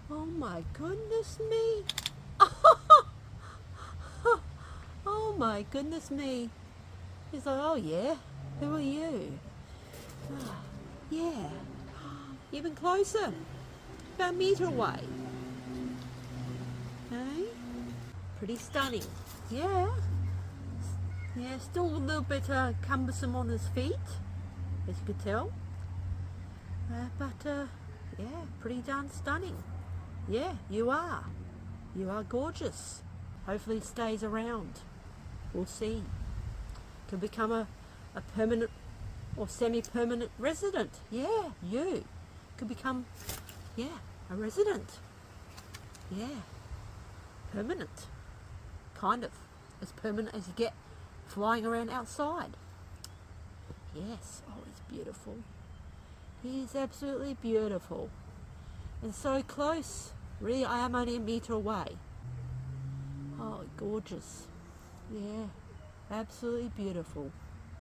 Oh my goodness me. Oh my goodness me. He's like, oh yeah, who are you? "Ah, yeah, even closer, about a metre away. Hey? Pretty stunning. Yeah. Yeah, still a little bit cumbersome on his feet, as you could tell. But yeah, pretty darn stunning. Yeah, you are. You are gorgeous. Hopefully it stays around. We'll see. Could become a permanent or semi-permanent resident. Yeah, you could become, yeah, a resident. Yeah, permanent. Kind of. As permanent as you get flying around outside. Yes. Oh, he's beautiful. He's absolutely beautiful. And so close. Really, I am only a metre away. Oh, gorgeous. Yeah, absolutely beautiful.